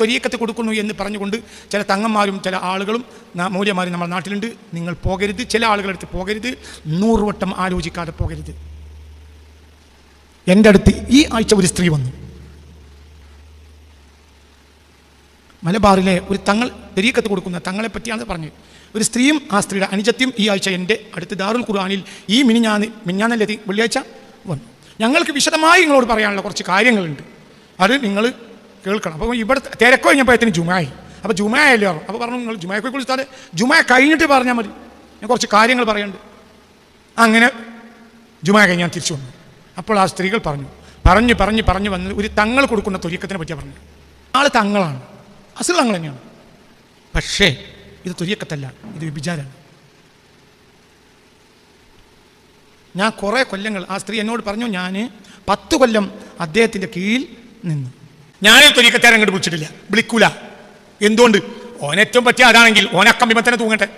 ത്വരീക്കത്ത് കൊടുക്കുന്നു എന്ന് പറഞ്ഞുകൊണ്ട് ചില തങ്ങന്മാരും ചില ആളുകളും മൂല്യമാരും നമ്മുടെ നാട്ടിലുണ്ട്. നിങ്ങൾ പോകരുത്, ചില ആളുകളടുത്ത് പോകരുത്, 100 വട്ടം ആലോചിക്കാതെ പോകരുത്. എൻ്റെ അടുത്ത് ഈ ആഴ്ച ഒരു സ്ത്രീ വന്നു. മലബാറിലെ ഒരു തങ്ങൾ ത്വരീക്കത്ത് കൊടുക്കുന്ന തങ്ങളെ പറ്റിയാണ് പറഞ്ഞത്. ഒരു സ്ത്രീയും ആ സ്ത്രീയുടെ അനുജത്യം ഈ ആഴ്ച എൻ്റെ അടുത്ത് ദാറുൽ ഖുർആനിൽ ഈ മിനിഞ്ഞാന്നല്ലേ വെള്ളിയാഴ്ച വന്നു. ഞങ്ങൾക്ക് വിശദമായി നിങ്ങളോട് പറയാനുള്ള കുറച്ച് കാര്യങ്ങളുണ്ട്, അത് നിങ്ങൾ കേൾക്കണം. അപ്പോൾ ഇവിടെ തിരക്ക് കഴിഞ്ഞപ്പോഴത്തേന് ജുമായി. അപ്പോൾ ജുമായല്ലേ പറഞ്ഞു. അപ്പോൾ പറഞ്ഞു നിങ്ങൾ ജുമായെ കുറിച്ച് ജുമാ കഴിഞ്ഞിട്ട് പറഞ്ഞാൽ മതി, ഞാൻ കുറച്ച് കാര്യങ്ങൾ പറയുന്നുണ്ട്. അങ്ങനെ ജുമാ കഴിഞ്ഞ് ഞാൻ തിരിച്ചു വന്നു. അപ്പോൾ ആ സ്ത്രീകൾ പറഞ്ഞു വന്ന് ഒരു തങ്ങൾ കൊടുക്കുന്ന ത്വരീക്കത്തിനെ പറ്റിയാണ് പറഞ്ഞു. ആൾ തങ്ങളാണ്, അസൽ തങ്ങൾ തന്നെയാണ്. പക്ഷേ ഇത് ത്വരീക്കത്തല്ല, ഇത് വ്യഭിചാരമാണ്. ഞാൻ കുറേ കൊല്ലങ്ങൾ ആ സ്ത്രീ എന്നോട് പറഞ്ഞു, ഞാൻ 10 കൊല്ലം അദ്ദേഹത്തിൻ്റെ കീഴിൽ നിന്നു. ഞാൻ ത്വരീക്കത്തേരെ അങ്ങോട്ട് വിളിച്ചിട്ടില്ല, വിളിക്കൂല. എന്തുകൊണ്ട്? ഓനേറ്റവും പറ്റിയ അതാണെങ്കിൽ ഓനക്കമ്പിമ തന്നെ തൂങ്ങട്ടെ.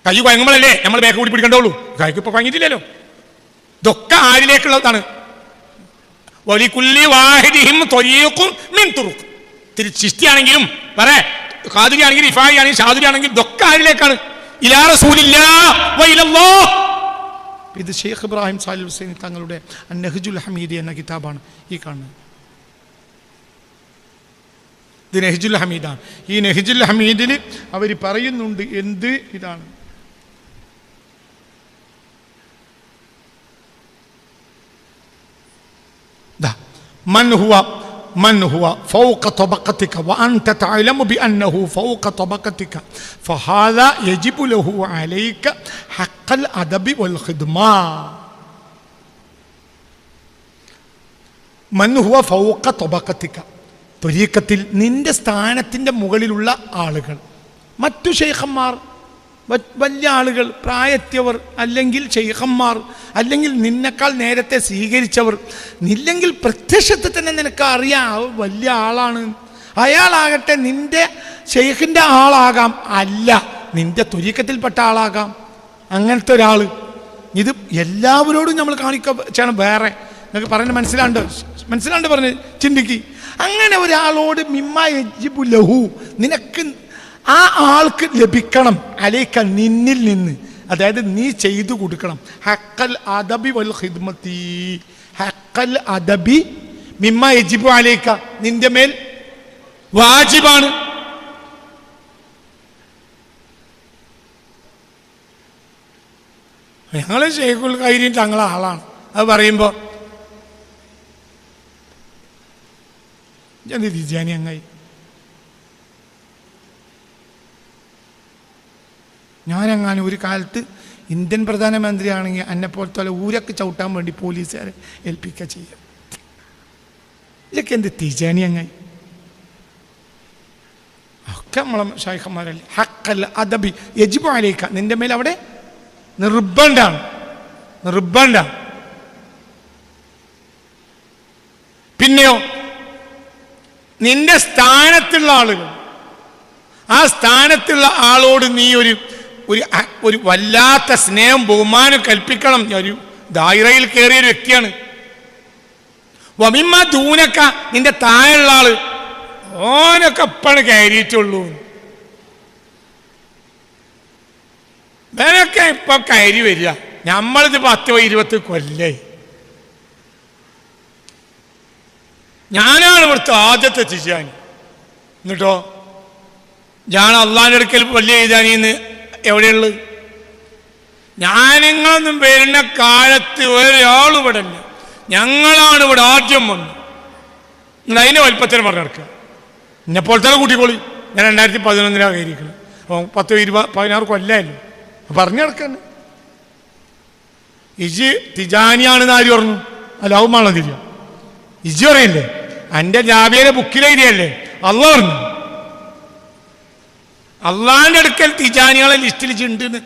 കൈ കുഴങ്ങുമ്പോഴല്ലേ നമ്മൾ ബാക്ക് കൂടി പിടിക്കണ്ടുള്ളൂ. കൈക്ക് ഇപ്പോൾ കുഴങ്ങിയിട്ടില്ലല്ലോ. ഇതൊക്കെ ആരിലേക്കുള്ളതാണ്? വലികുല്ലി വാഹിദിഹിം ത്വരീഖുൻ മിൻ തുറുഖ്. ചിശ്തിയാണെങ്കിലും പറേ ഖാദിരി ആണെങ്കിലും ഇഫായി ആണെങ്കിലും ഷാദുരി ആണെങ്കിലും ഇതൊക്കെ ആരിലേക്കാണ്? ഇലാ റസൂലില്ലാഹ് വ ഇലല്ലാഹ്. ഇത് ഷെയ്ഖ് ഇബ്രാഹിം സാലിഹ് ഹുസൈനി തങ്ങളുടെ നഹ്ജുൽ ഹമീദി എന്ന കിതാബാണ് ഈ കാണുന്നത്. ഇത് നഹ്ജുൽ ഹമീദാണ്. ഈ നഹ്ജുൽ ഹമീദിൽ അവർ പറയുന്നുണ്ട് എന്ത് ഇതാണ്. من هو فوق طبقتك وأنت تعلم بأنه فوق طبقتك فهذا يجب له عليك حق الأدب والخدمة. من هو فوق طبقتك, ത്വരീക്കത്തിൽ നിന്റെ സ്ഥാനത്തിൻ്റെ മുകളിലുള്ള ആളുകൾ, മറ്റു ശൈഖന്മാർ, വലിയ ആളുകൾ, പ്രായത്തിയവർ, അല്ലെങ്കിൽ ശൈഖന്മാർ, അല്ലെങ്കിൽ നിന്നെക്കാൾ നേരത്തെ സ്വീകരിച്ചവർ, ഇല്ലെങ്കിൽ പ്രത്യക്ഷത്തിൽ തന്നെ നിനക്ക് അറിയാം വലിയ ആളാണ്. അയാളാകട്ടെ നിന്റെ ശൈഖിൻ്റെ ആളാകാം, അല്ല നിന്റെ ത്വരീക്കത്തിൽപ്പെട്ട ആളാകാം. അങ്ങനത്തെ ഒരാൾ ഇത് എല്ലാവരോടും നമ്മൾ ചെയ്യണം. വേറെ നിങ്ങൾക്ക് പറയുന്നത് മനസ്സിലാണ്ട് പറഞ്ഞ് ചിന്തിക്ക്. അങ്ങനെ ഒരാളോട് മിമ്മ യജിബു ലഹു, നിനക്ക് ആ ആൾക്ക് ലഭിക്കണം, അലൈക നിന്നിൽ നിന്ന്, അതായത് നീ ചെയ്തു കൊടുക്കണം. ഹഖൽ അദബി വൽ ഖിദ്മത്തി, ഹഖൽ അദബി മിമ്മ യജിബു അലൈക, നിന്റെ മേൽ വാജിബാണ്. ഞങ്ങൾ ശൈഖുൽ ഖൈരീൻ തങ്ങളെ ആളാണ്. അത് പറയുമ്പോൾ ഞാൻ തിരിച്ചാനി അങ്ങായി. ഞാനങ്ങനെ ഒരു കാലത്ത് ഇന്ത്യൻ പ്രധാനമന്ത്രിയാണെങ്കിൽ എന്നെപ്പോലത്തെ ഊരൊക്കെ ചവിട്ടാൻ വേണ്ടി പോലീസുകാരെ ഏൽപ്പിക്കുക ചെയ്യാം. ഇതൊക്കെ എന്ത് തിജാനി അങ്ങായി? ഒക്കെ നമ്മളെ ശൈഖന്മാരല്ലേ. ഹഖൽ അദബി യജിബു അലൈക, നിന്റെ മേൽ അവിടെ നിർബന്ധമാണ്. പിന്നെയോ നിന്റെ സ്ഥാനത്തുള്ള ആളുകൾ, ആ സ്ഥാനത്തുള്ള ആളോട് നീ ഒരു വല്ലാത്ത സ്നേഹം ബഹുമാനം കൽപ്പിക്കണം. ഒരു ദായിറയിൽ കയറിയൊരു വ്യക്തിയാണ്. വമിമ്മ ദൂനക്ക, നിന്റെ താഴെയുള്ള ആള്, ഓനൊക്കെ എപ്പോഴാണ് കയറിയിട്ടുള്ളൂ, ഇവനൊക്കെ ഇപ്പൊ കയറി വരിക. നമ്മളിത് 10-20 കൊല്ലായി. ഞാനാണ് ഇവിടുത്തെ ആദ്യത്തെ തിജാനി. എന്നിട്ടോ ഞാൻ അള്ളാഹിൻ്റെ അടുക്കൽ വലിയ എഴുതാനിന്ന് എവിടെയുള്ളത്? ഞാനിങ്ങളൊന്നും വരുന്ന കാലത്ത് ഒരാൾ ഇവിടെ ഇല്ല, ഞങ്ങളാണ് ഇവിടെ ആദ്യം വന്നു. നിങ്ങൾ അതിൻ്റെ വലിപ്പത്തിന് പറഞ്ഞു നടക്കുക. എന്നെപ്പോലത്തെ കൂട്ടിക്കോളി. ഞാൻ 2011 കയറിയിരിക്കണം. അപ്പോൾ 10-16 കൊല്ലമല്ലോ പറഞ്ഞു നടക്കാണ്. ഇജ് തിജാനിയാണെന്ന് ആര് പറഞ്ഞു? അല്ലാവുമാണോ തിരിയ? ഇജ് പറയല്ലേ, എൻ്റെ ജാബിയുടെ ബുക്കിലെഴുതിയല്ലേ അള്ളാഹ് പറഞ്ഞു. അള്ളാഹിൻ്റെ അടുക്കൽ തിജാനികളെ ലിസ്റ്റിൽ ഉണ്ട്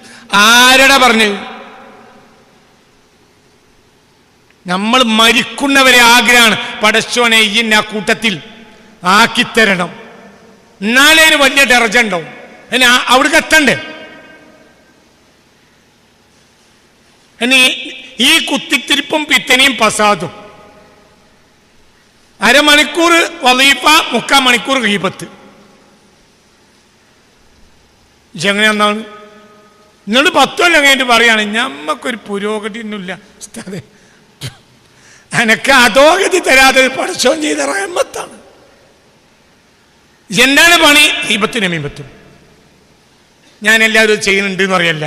ആരടാ പറഞ്ഞത്? നമ്മൾ മരിക്കുന്നവരെ ആഗ്രഹമാണ് പടച്ചോനെ ഇന്ന കൂട്ടത്തിൽ ആക്കിത്തരണം, എന്നാലേ ഒരു വലിയ ദർജ ഉണ്ടാവും. അവിടേക്ക് എത്തണ്ടേ? ഈ കുത്തിത്തിരിപ്പും പിത്തനെയും പസാദും അരമണിക്കൂർ വളീഫ, 3/4 മണിക്കൂർ ഗീബത്ത്. എങ്ങനെയാന്നാണ് എന്നോട് 10 കൊല്ലം കഴിഞ്ഞിട്ട് പറയാണ് ഞമ്മക്കൊരു പുരോഗതി ഒന്നുമില്ല ഉസ്താദേ, എനക്ക് അധോഗതി തരാതെ പടച്ചോൻ ചെയ്ത റഹ്മത്താണ്. എന്താണ് പണി? ഗീബത്തും നമീമത്തും. ഞാൻ എല്ലാവരും ചെയ്യുന്നുണ്ട് എന്ന് പറയല്ല,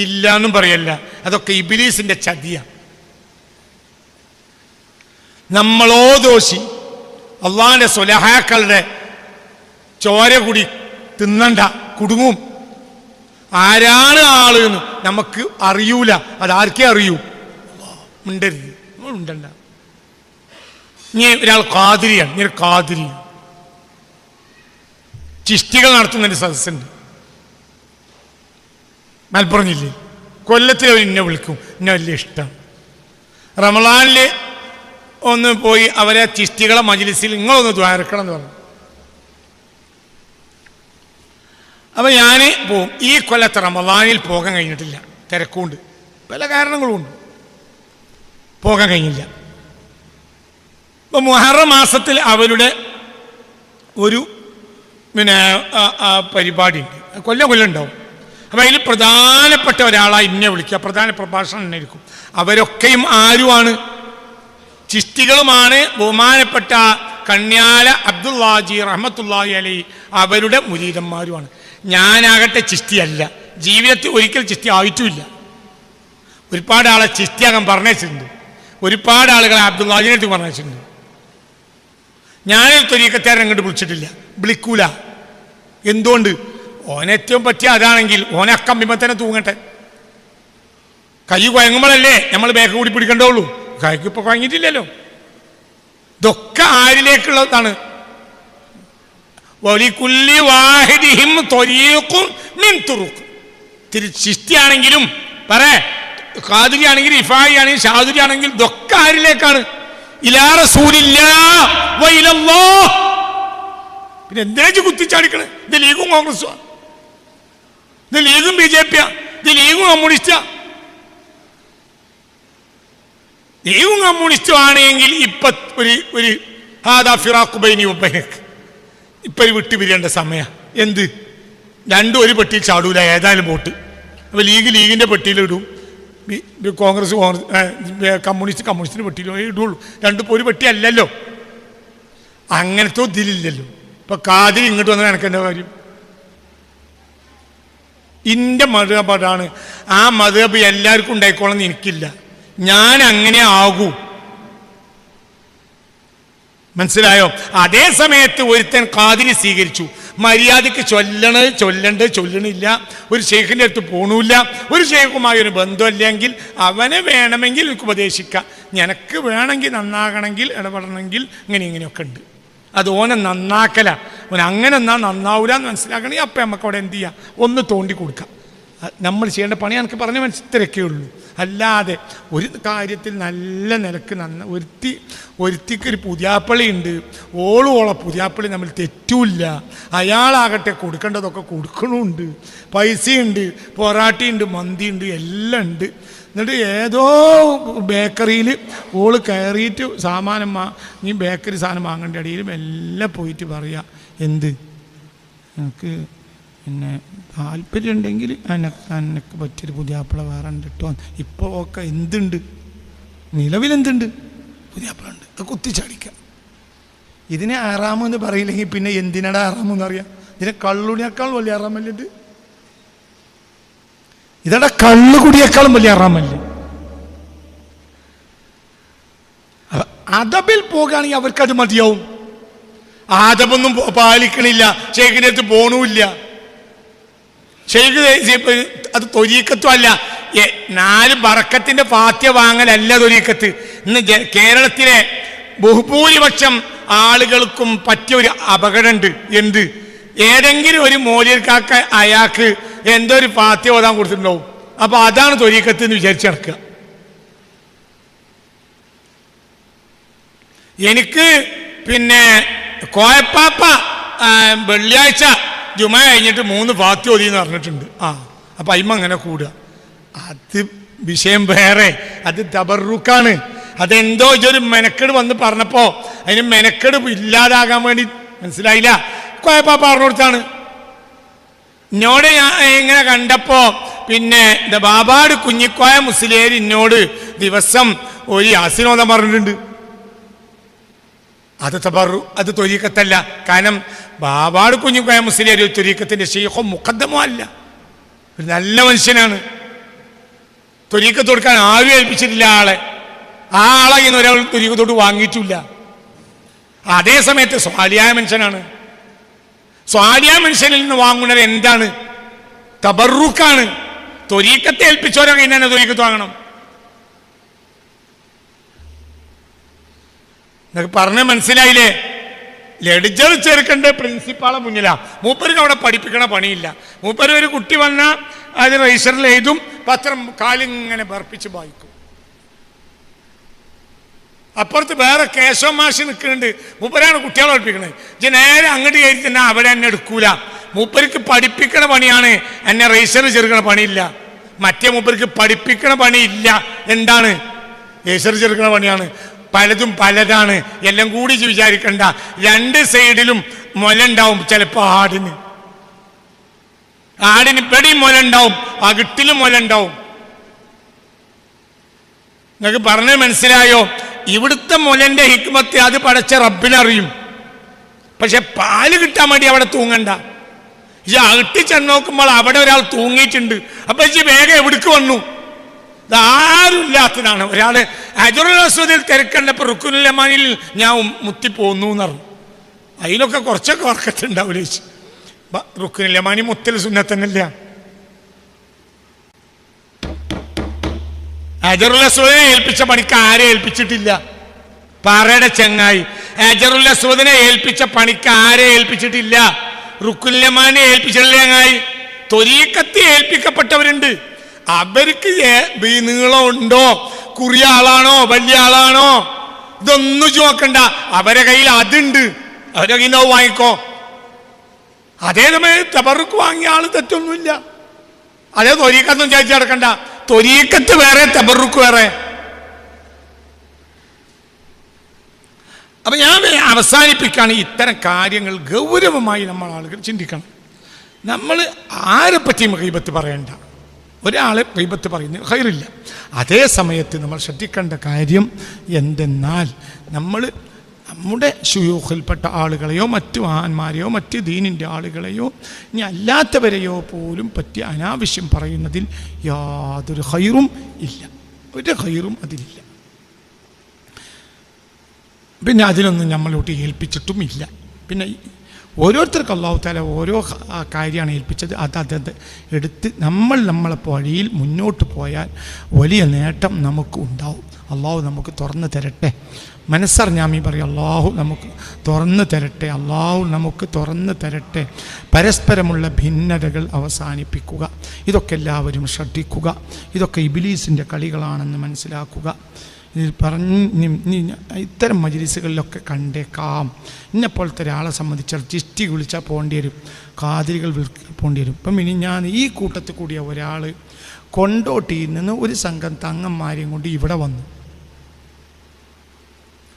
ഇല്ല എന്നും പറയല്ല. അതൊക്കെ ഇബ്ലീസിന്റെ ചതിയാണ്. നമ്മളോ ദോഷി അള്ളാഹിന്റെ സ്വലഹാക്കളുടെ ചോര കൂടി തിന്നണ്ട, കുടുങ്ങും. ആരാണ് ആള് എന്ന് നമുക്ക് അറിയൂല, അതാർക്കേ അറിയൂ. മിണ്ടരുത്, നമ്മൾ മിണ്ടണ്ട. ഇനി ഒരാൾ ഖാദിരിയാണ്, ഇനി ഖാദിരി ചിഷ്ടികൾ നടത്തുന്നതിൻ്റെ സദസ്സുണ്ട് മലപ്പുറം ജില്ലയിൽ. കൊല്ലത്തിൽ അവർ എന്നെ വിളിക്കും, എന്നെ വലിയ ഇഷ്ടമാണ്. റമളാനിൽ ഒന്ന് പോയി അവരെ ചിഷ്ടികളെ മജ്‌ലിസിൽ നിങ്ങളൊന്ന് ദ്വാരക്കണം എന്ന് പറഞ്ഞു. അപ്പം ഞാൻ പോവും. ഈ കൊല്ലത്തെ റമളാനിൽ പോകാൻ കഴിഞ്ഞിട്ടില്ല, തിരക്കുണ്ട്, പല കാരണങ്ങളുമുണ്ട്, പോകാൻ കഴിഞ്ഞില്ല. ഇപ്പം മുഹറം മാസത്തിൽ അവരുടെ ഒരു പരിപാടി ഉണ്ട്, കൊല്ലം ഉണ്ടാവും. അപ്പം അതിൽ പ്രധാനപ്പെട്ട ഒരാളായി എന്നെ വിളിക്കുക, പ്രധാന പ്രഭാഷണം തന്നെ ആയിരിക്കും. അവരൊക്കെയും ആരുമാണ്? ചിഷ്ടികളുമാണ്. ബഹുമാനപ്പെട്ട കണ്യാല അബ്ദുല്ലാജി റഹ്മത്തുള്ളാഹി അലൈഹി അവരുടെ മുരീദന്മാരുമാണ്. ഞാനാകട്ടെ ചിഷ്ടിയല്ല, ജീവിതത്തിൽ ഒരിക്കൽ ചിഷ്ടി ആയിട്ടുമില്ല. ഒരുപാട് ആളെ ചിഷ്ടിയാകാൻ പറഞ്ഞിട്ടുണ്ട്, ഒരുപാട് ആളുകളെ അബ്ദുല്ലാജിനെ അടുത്ത് പറഞ്ഞിട്ടുണ്ട്. ഞാനൊരു ത്വരീഖത്തുകാരനെ അങ്ങോട്ട് വിളിച്ചിട്ടില്ല, വിളിക്കൂല. എന്തുകൊണ്ട്? ഓനേറ്റവും പറ്റിയ അതാണെങ്കിൽ ഓനെ അക്കമ്പിമ്പം തന്നെ തൂങ്ങട്ടെ. കൈ കുഴങ്ങുമ്പോഴല്ലേ നമ്മൾ ബാക്ക് കൂടി പിടിക്കണ്ടുള്ളൂ. കൈക്ക് ഇപ്പൊ കുഴങ്ങിയിട്ടില്ലല്ലോ. ഇതൊക്കെ ആരിലേക്കുള്ളതാണ്? ചിഷ്ടിയാണെങ്കിലും ഖാദിരിയാണെങ്കിലും ഇഫായി ആണെങ്കിലും ഷാദുരി ആണെങ്കിലും ഇതൊക്കെ ആരിലേക്കാണ്? ഇലാ റസൂലില്ലാഹ് വ ഇലല്ലാഹ്. പിന്നെ എന്തേച്ച് കുത്തിച്ചാടിക്കണ്? ഇത് ലീഗും കോൺഗ്രസും, ഇത് ലീഗും BJP, ഇത് ലീഗും കമ്മ്യൂണിസ്റ്റാ. ലീഗും കമ്മ്യൂണിസ്റ്റും ആണെങ്കിൽ ഇപ്പൊ ഒരു ഇപ്പൊ വിട്ടുപിരിയേണ്ട സമയം. എന്ത്? രണ്ടും ഒരു പെട്ടിയിൽ ചാടൂല, ഏതായാലും വോട്ട്. അപ്പൊ ലീഗിന്റെ പെട്ടിയിലിടും, കോൺഗ്രസ് കമ്മ്യൂണിസ്റ്റിന്റെ പെട്ടിയിലും ഇടുള്ളൂ. രണ്ടും ഒരു പെട്ടി അല്ലല്ലോ. അങ്ങനത്തെ ഇതിലില്ലല്ലോ. ഇപ്പൊ ഖാദിരി ഇങ്ങോട്ട് വന്നാൽ എനിക്ക് എന്താ കാര്യം? ഇന്റെ മദ്ഹബാണ്. ആ മദ്ഹബ് എല്ലാവർക്കും ഉണ്ടായിക്കോളെന്ന് എനിക്കില്ല. ഞാൻ അങ്ങനെ ആകൂ. മനസ്സിലായോ? അതേ സമയത്ത് ഒരുത്തൻ ഖാദിരി സ്വീകരിച്ചു, മര്യാദയ്ക്ക് ചൊല്ലണില്ല, ഒരു ഷെയ്ഖിൻ്റെ അടുത്ത് പോണില്ല, ഒരു ഷെയ്ഖുമായി ഒരു ബന്ധമില്ലെങ്കിൽ അവനെ വേണമെങ്കിൽ എനിക്ക് ഉപദേശിക്കാം. നിനക്ക് വേണമെങ്കിൽ നന്നാകണമെങ്കിൽ ഇടപെടണമെങ്കിൽ ഇങ്ങനെയൊക്കെ ഉണ്ട്. അത് ഓനെ നന്നാക്കല. ഓൻ അങ്ങനെ എന്നാൽ നന്നാവൂല എന്ന് മനസ്സിലാക്കണമെങ്കിൽ അപ്പം നമുക്ക് അവിടെ എന്ത് ചെയ്യാം? ഒന്ന് തോണ്ടി കൊടുക്കാം. നമ്മൾ ചെയ്യേണ്ട പണി എനിക്ക് പറഞ്ഞ മനസ്സിലൊക്കെ ഉള്ളൂ. അല്ലാതെ ഒരു കാര്യത്തിൽ നല്ല നിലക്ക് ഒരുത്തിക്കൊരു പുതിയാപ്പള്ളിയുണ്ട്, ഓളെ പുതിയാപ്പള്ളി നമ്മൾ തെറ്റൂല്ല. അയാളാകട്ടെ കൊടുക്കേണ്ടതൊക്കെ കൊടുക്കണമുണ്ട്, പൈസയുണ്ട്, പൊറാട്ടിയുണ്ട്, മന്തിയുണ്ട്, എല്ലാം ഉണ്ട്. എന്നിട്ട് ഏതോ ബേക്കറിയിൽ ഓള് കയറിയിട്ട് നീ ബേക്കറി സാധനം വാങ്ങേണ്ട ഇടയിലും എല്ലാം പോയിട്ട് പറയുക, എന്ത് എനിക്ക് പിന്നെ താല്പര്യം ഉണ്ടെങ്കിൽ എനിക്ക് പറ്റിയൊരു പുതിയാപ്പിള വേറെ ഉണ്ട് കേട്ടോ. ഇപ്പോൾ ഒക്കെ എന്തുണ്ട്, നിലവിലെന്തുണ്ട്? പുതിയാപ്പിള ഉണ്ട്. അത് കുത്തിച്ചടിക്കാം. ഇതിനെ ആറാമെന്ന് പറയില്ലെങ്കിൽ പിന്നെ എന്തിനാണ് ആറാമെന്ന് അറിയാം? ഇതിനെ കള്ളുടിയേക്കാൾ വലിയ ആറാമല്ലേ ഇത്? ഇതടെ കള്ളുകുടിയേക്കാളും വലിയ ആറാമല്ലേ? അദബിൽ പോകുകയാണെങ്കിൽ അവർക്കത് മതിയാവും. ആദബൊന്നും പാലിക്കണില്ല, ഷെയ്ഖിൻ്റെ അടുത്ത് പോണുമില്ല. ഷെയ്ഖ് അത് ത്വരീഖത്തും അല്ല. 4 ബറക്കത്തിന്റെ ഫാത്തിഹ വാങ്ങലല്ല ത്വരീഖത്ത്. ഇന്ന് കേരളത്തിലെ ബഹുഭൂരിപക്ഷം ആളുകൾക്കും പറ്റിയ ഒരു അപകടമുണ്ട്. എന്ത്? ഏതെങ്കിലും ഒരു മോലിയർക്കാക്ക അയാൾക്ക് എന്തോ ഒരു ഫാത്തിഹ ഓതാൻ കൊടുത്തിട്ടുണ്ടാവും. അപ്പൊ അതാണ് ത്വരീഖത്ത് എന്ന് വിചാരിച്ച് നടക്കുക. എനിക്ക് പിന്നെ കോയപ്പാപ്പ വെള്ളിയാഴ്ച ജുമ കഴിഞ്ഞിട്ട് 3 ഫാത്തിഹ ഓതി എന്ന് പറഞ്ഞിട്ടുണ്ട്. അപ്പൊ അയിമ അങ്ങനെ കൂടുക. അത് വിഷയം വേറെ, അത് തബറുക്കാണ്. അതെന്തോ ഇതൊരു മെനക്കെട് വന്ന് പറഞ്ഞപ്പോൾ അതിന് മെനക്കെട് ഇല്ലാതാകാൻ വേണ്ടി മനസ്സിലായില്ല, കോയപ്പാ പറഞ്ഞു കൊടുത്താണ്. എന്നോട് ഞാൻ ഇങ്ങനെ കണ്ടപ്പോ പിന്നെ ബാബാട് കുഞ്ഞിക്കോയ മുസ്ലിയാർ എന്നോട് ദിവസം ഒരു യാസീനോദം പറഞ്ഞിട്ടുണ്ട്. അത് ത്വരീഖത്തല്ല. കാരണം ബാബാട് കുഞ്ഞിക്കോയ മുസ്ലിയാർ ഒരു ത്വരീഖത്തിന്റെ ശൈഖോ മുഖദ്ദമോ അല്ല, ഒരു നല്ല മനുഷ്യനാണ്. ത്വരീഖത്ത് കൊടുക്കാൻ ആരും ഏൽപ്പിച്ചിട്ടില്ല ആളെ. ആ ആളെ ഇന്ന് ഒരാൾ ത്വരീഖത്തോട്ട് വാങ്ങിയിട്ടില്ല. അതേ സമയത്ത് സ്വാലിയായ മനുഷ്യനാണ്. സ്വാലിയായ മനുഷ്യനിൽ നിന്ന് വാങ്ങുന്നത് എന്താണ്? തബറുക്കാണ്. ത്വരീഖത്തെ ഏൽപ്പിച്ചവരെ കയ്യിൽ തന്നെ ത്വരീഖത്ത് വാങ്ങണം. എന്നൊക്കെ പറഞ്ഞ് മനസ്സിലായില്ലേ? ലെഡ്ജർ ചേർക്കേണ്ട പ്രിൻസിപ്പാളെ മുന്നിലാ. മൂപ്പർക്ക് അവിടെ പഠിപ്പിക്കണ പണിയില്ല. മൂപ്പര് ഒരു കുട്ടി വന്നാൽ അത് രജിസ്റ്ററിൽ എഴുതും, പത്രം കാലിങ്ങനെ ബർപ്പിച്ച് വായിക്കും. അപ്പുറത്ത് വേറെ കേശവ മാഷ് നിൽക്കുന്നുണ്ട്, മൂപ്പരാണ് കുട്ടികളെ പഠിപ്പിക്കണത്. ഇജ്ജ് നേരെ അങ്ങോട്ട് കയറി തന്നെ അവിടെ എന്നെ എടുക്കൂല. മൂപ്പർക്ക് പഠിപ്പിക്കണ പണിയാണ്, എന്നെ രജിസ്റ്ററിൽ ചേർക്കണ പണിയില്ല. മറ്റേ മൂപ്പർക്ക് പഠിപ്പിക്കണ പണിയില്ല. എന്താണ്? രജിസ്റ്ററിൽ ചേർക്കണ പണിയാണ്. പലതും പലതാണ്. എല്ലാം കൂടി വിചാരിക്കണ്ട. രണ്ട് സൈഡിലും മുലണ്ടാവും. ചിലപ്പോൾ ആടിന് ഇവിടെയും മുലണ്ടാവും, അകിട്ടിലും മുലണ്ടാവും. നിങ്ങൾക്ക് പറഞ്ഞ് മനസ്സിലായോ? ഇവിടുത്തെ മുലന്റെ ഹിക്മത്ത് അത് പടച്ച റബ്ബിനറിയും. പക്ഷെ പാല് കിട്ടാൻ വേണ്ടി അവിടെ തൂങ്ങണ്ട. ഈ അകിട്ടി ചെന്ന് നോക്കുമ്പോൾ അവിടെ ഒരാൾ തൂങ്ങിയിട്ടുണ്ട്. അപ്പൊ ഈ വേഗം എവിടേക്ക് വന്നു? ഇതാരും ഇല്ലാത്തതാണ്. ഒരാള് ഹജറുൽ അസ്വദിൽ തിരക്കണ്ടപ്പോൾ റുക്കുനുൽ യമാനിൽ ഞാൻ മുത്തിപ്പോന്നു എന്ന് പറഞ്ഞു. അതിലൊക്കെ കുറച്ചൊക്കെ വർക്കത്തുണ്ടാവില്ല. റുക്കുനുൽ യമാനി മുത്തൽ സുന്നത്തന്നല്ല. ഹജറുൽ അസ്വദിനെ ഏൽപ്പിച്ച പണിക്ക് ആരെ ഏൽപ്പിച്ചിട്ടില്ല? പാറയുടെ ചങ്ങായി ഹജറുൽ അസ്വദിനെ ഏൽപ്പിച്ച പണിക്ക് ആരെ ഏൽപ്പിച്ചിട്ടില്ല? റുക്കുനുൽ യമാനെ ഏൽപ്പിച്ചിട്ടില്ല. ചങ്ങായി ത്വരീഖത്ത് ഏൽപ്പിക്കപ്പെട്ടവരുണ്ട്. അവർക്ക് നീളമുണ്ടോ, കുറിയ ആളാണോ, വലിയ ആളാണോ, ഇതൊന്നും നോക്കണ്ട. അവരെ കയ്യിൽ അതുണ്ട്, അവരെ കയ്യിൽ നിന്ന് വാങ്ങിക്കോ. അതേ സമയം തബറുക്ക് വാങ്ങിയ ആള് തെറ്റൊന്നുമില്ല. അതേ ത്വരീഖത്തൊന്നും ചോദിച്ചു നടക്കണ്ട. ത്വരീഖത്ത് വേറെ, തബറുക്ക് വേറെ. അപ്പൊ ഞാൻ അവസാനിപ്പിക്കുകയാണ്. ഇത്തരം കാര്യങ്ങൾ ഗൗരവമായി നമ്മൾ ആളുകൾ ചിന്തിക്കണം. നമ്മൾ ആരെ പറ്റിയും ഗീബത്ത് പറയണ്ട. ഒരാളെ ഗീബത്ത് പറയുന്നത് ഖൈറില്ല. അതേ സമയത്ത് നമ്മൾ ശ്രദ്ധിക്കേണ്ട കാര്യം എന്തെന്നാൽ നമ്മൾ നമ്മുടെ ശുയൂഖിൽപ്പെട്ട ആളുകളെയോ മറ്റു മഹാന്മാരെയോ മറ്റ് ദീനിൻ്റെ ആളുകളെയോ ഇനി അല്ലാത്തവരെയോ പോലും പറ്റി അനാവശ്യം പറയുന്നതിൽ യാതൊരു ഖൈറും ഇല്ല. ഒരു ഖൈറും അതിലില്ല. പിന്നെ അതിനൊന്നും നമ്മളോട്ട് ഏൽപ്പിച്ചിട്ടും ഇല്ല. പിന്നെ ഓരോരുത്തർക്ക് അല്ലാഹു തആല ഓരോ കാര്യമാണ് ഏൽപ്പിച്ചത്. അത് എടുത്ത് നമ്മളെ വഴിയിൽ മുന്നോട്ട് പോയാൽ വലിയ നേട്ടം നമുക്ക് ഉണ്ടാവും. അള്ളാഹു നമുക്ക് തുറന്നു തരട്ടെ. മനസ്സറിഞ്ഞാമീ പറയും, അള്ളാഹു നമുക്ക് തുറന്നു തരട്ടെ, അള്ളാഹു നമുക്ക് തുറന്നു തരട്ടെ. പരസ്പരമുള്ള ഭിന്നതകൾ അവസാനിപ്പിക്കുക. ഇതൊക്കെ എല്ലാവരും ശ്രദ്ധിക്കുക. ഇതൊക്കെ ഇബ്ലീസിൻ്റെ കളികളാണെന്ന് മനസ്സിലാക്കുക. ഇത്തരം മജ്‌ലിസുകളിലൊക്കെ കണ്ടേക്കാം. ഇന്നെപ്പോലത്തെ ഒരാളെ സംബന്ധിച്ചാൽ ചിഷ്ടി വിളിച്ചാൽ പോകേണ്ടി വരും, ഖാദിരികൾ പോകേണ്ടി വരും. ഇപ്പം ഇനി ഞാൻ ഈ കൂട്ടത്തിൽ കൂടിയ ഒരാൾ കൊണ്ടോട്ടിയിൽ നിന്ന് ഒരു സംഘം തങ്ങന്മാരെയും കൊണ്ട് ഇവിടെ വന്നു.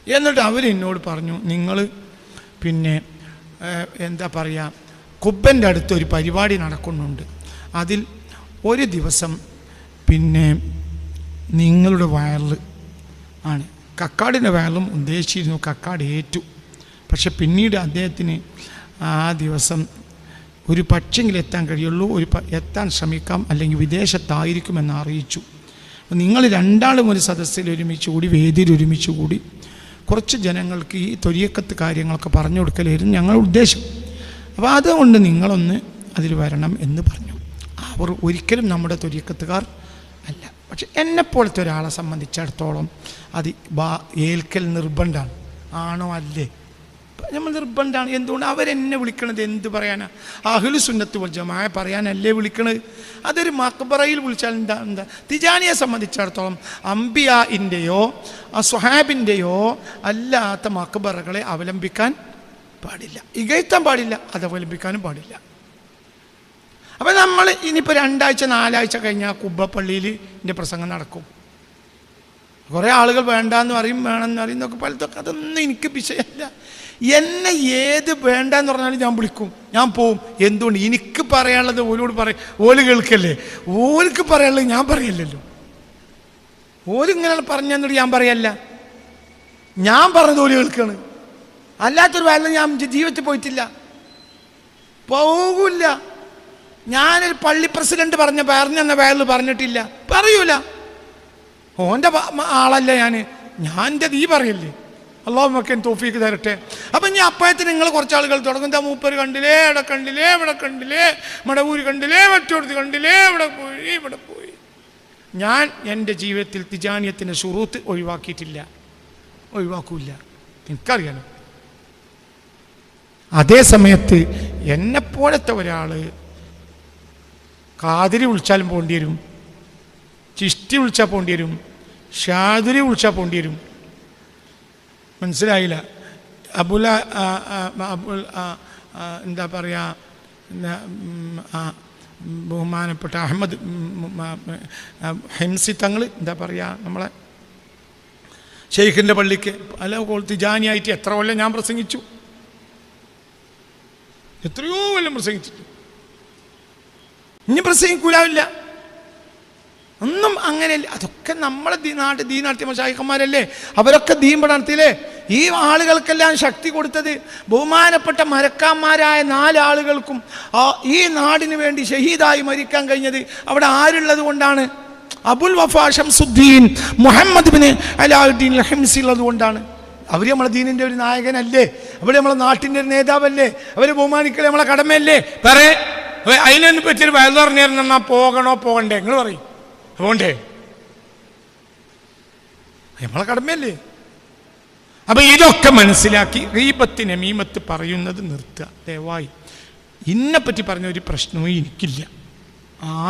എന്നിട്ട് അവരെന്നോട് പറഞ്ഞു, നിങ്ങൾ പിന്നെ എന്താ പറയുക, കുബ്ബൻ്റെ അടുത്ത് ഒരു പരിപാടി നടക്കുന്നുണ്ട്. അതിൽ ഒരു ദിവസം പിന്നെ നിങ്ങളുടെ വയറിൽ ആണ് കക്കാടിൻ്റെ വയറും ഉദ്ദേശിച്ചിരുന്നു. കക്കാട് ഏറ്റു. പക്ഷെ പിന്നീട് അദ്ദേഹത്തിന് ആ ദിവസം ഒരു പക്ഷെങ്കിലും എത്താൻ കഴിയുള്ളൂ, എത്താൻ ശ്രമിക്കാം, അല്ലെങ്കിൽ വിദേശത്തായിരിക്കുമെന്ന് അറിയിച്ചു. നിങ്ങൾ രണ്ടാളും ഒരു സദസ്സിൽ ഒരുമിച്ച് കൂടി, വേദിയിൽ ഒരുമിച്ച് കൂടി കുറച്ച് ജനങ്ങൾക്ക് ഈ ത്വരീഖത്ത് കാര്യങ്ങളൊക്കെ പറഞ്ഞു കൊടുക്കലായിരുന്നു ഞങ്ങളുടെ ഉദ്ദേശം. അപ്പോൾ അതുകൊണ്ട് നിങ്ങളൊന്ന് അതിൽ വരണം എന്ന് പറഞ്ഞു. അവർ ഒരിക്കലും നമ്മുടെ ത്വരീഖത്തുകാർ അല്ല. പക്ഷെ എന്നെപ്പോലത്തെ ഒരാളെ സംബന്ധിച്ചിടത്തോളം അത് ഏൽക്കൽ നിർബന്ധമാണ്. ആണോ അല്ലേ? നമ്മൾ നിർബന്ധമാണ്. എന്തുകൊണ്ട്? അവരെന്നെ വിളിക്കണത് എന്ത് പറയാനാ? അഹ്ലു സുന്നത്ത് വൽ ജമാഅ പറയാനല്ലേ വിളിക്കണത്? അതൊരു മഖ്ബറയിൽ വിളിച്ചാൽ എന്താ? തിജാനിയെ സംബന്ധിച്ചിടത്തോളം അംബിയാഇൻ്റെയോ സ്വഹാബിൻ്റെയോ അല്ലാത്ത മഖ്ബറകളെ അവലംബിക്കാൻ പാടില്ല, ഇകഴ്ത്താൻ പാടില്ല, അത് അവലംബിക്കാനും പാടില്ല. അപ്പം നമ്മൾ ഇനിയിപ്പോൾ 2 ആഴ്ച 4 ആഴ്ച കഴിഞ്ഞാൽ കുബ്ബപ്പള്ളിയിൽ എൻ്റെ പ്രസംഗം നടക്കും. കുറേ ആളുകൾ വേണ്ടാന്ന് പറയും, വേണമെന്ന് പറയും എന്നൊക്കെ പലതൊക്കെ. അതൊന്നും എനിക്ക് വിഷയമല്ല. എന്നെ ഏത് വേണ്ടെന്ന് പറഞ്ഞാലും ഞാൻ വിളിക്കും, ഞാൻ പോവും. എന്തുകൊണ്ട്? എനിക്ക് പറയാനുള്ളത് ഓലോട് പറയും, ഓല് കേൾക്കല്ലേ. ഓർക്ക് പറയാനുള്ളത് ഞാൻ പറയല്ലല്ലോ. ഓലിങ്ങനെ പറഞ്ഞെന്നിട്ട് ഞാൻ പറയല്ല, ഞാൻ പറഞ്ഞത് ഓല് കേൾക്കാണ്. അല്ലാത്തൊരു വയലിൽ ഞാൻ ജീവിതത്തിൽ പോയിട്ടില്ല, പോകില്ല. ഞാനൊരു പള്ളി പ്രസിഡന്റ് പറഞ്ഞെന്ന വയലിൽ പറഞ്ഞിട്ടില്ല, പറയൂല. ഓൻ്റെ ആളല്ല ഞാൻ എൻ്റെ നീ പറയല്ലേ. അള്ളാഹു നമുക്ക് തൗഫീക്ക് തരട്ടെ. അപ്പം ഇനി അപ്പോഴത്തിന് നിങ്ങൾ കുറച്ചാളുകൾ തുടങ്ങും, എന്താ മൂപ്പര് കണ്ടില്ലേ, ഇവിടെ കണ്ടില്ലേ, ഇവിടെ കണ്ടില്ലേ, മടവൂര് കണ്ടില്ലേ, മറ്റോടത്ത് കണ്ടില്ലേ, ഇവിടെ പോയി. ഞാൻ എൻ്റെ ജീവിതത്തിൽ തിജാനിയത്തിൻ്റെ ശുറൂത്ത് ഒഴിവാക്കിയിട്ടില്ല, ഒഴിവാക്കൂല, എനിക്കറിയാലോ. അതേ സമയത്ത് എന്നെപ്പോലത്തെ ഒരാൾ ഖാദിരി വിളിച്ചാലും പോകേണ്ടി വരും, ചിഷ്ടി വിളിച്ചാൽ പോകേണ്ടി വരും, ഷാദുരി വിളിച്ചാൽ പോകേണ്ടി വരും. മനസ്സിലായില്ല? എന്താ പറയുക, ബഹുമാനപ്പെട്ട അഹമ്മദ് ഹെംസി തങ്ങൾ എന്താ പറയുക, നമ്മളെ ഷെയ്ഖിൻ്റെ പള്ളിക്ക് അല്ല തിജാനിയായിട്ട് എത്ര കൊല്ലം ഞാൻ പ്രസംഗിച്ചു, എത്രയോ കൊല്ലം പ്രസംഗിച്ചിട്ട്. ഇനി പ്രസംഗിക്കൂലാവില്ല, ഒന്നും അങ്ങനെയല്ല. അതൊക്കെ നമ്മളെ ദീൻ നടത്തിയ മശായിഖന്മാരല്ലേ, അവരൊക്കെ ദീൻ നടത്തിയില്ലേ. ഈ ആളുകൾക്കെല്ലാം ശക്തി കൊടുത്തത് ബഹുമാനപ്പെട്ട മരക്കാന്മാരായ 4 ആളുകൾക്കും ഈ നാടിന് വേണ്ടി ഷഹീദായി മരിക്കാൻ കഴിഞ്ഞത് അവിടെ ആരുള്ളത് കൊണ്ടാണ്? അബുൽ വഫാ ശംസുദ്ദീൻ മുഹമ്മദ് ബിൻ അലാഉദ്ദീൻ ഹംസി ഉള്ളത് കൊണ്ടാണ്. അവർ നമ്മളെ ദീനിൻ്റെ ഒരു നായകനല്ലേ, അവർ നമ്മളെ നാട്ടിൻ്റെ ഒരു നേതാവല്ലേ, അവർ ബഹുമാനിക്കൽ നമ്മളെ കടമയല്ലേ. പറയേ അതിനെ പറ്റിയൊരു വയൽ പറഞ്ഞു തരണം, പോകണോ പോകണ്ടേ? നിങ്ങൾ പറയും, പോകണ്ടേ? നമ്മളെ കടമയല്ലേ. അപ്പം ഇതൊക്കെ മനസ്സിലാക്കി ഗീബത്ത് നമീമത്ത് പറയുന്നത് നിർത്തുക ദയവായി. ഇന്നെപ്പറ്റി പറഞ്ഞ ഒരു പ്രശ്നവും എനിക്കില്ല,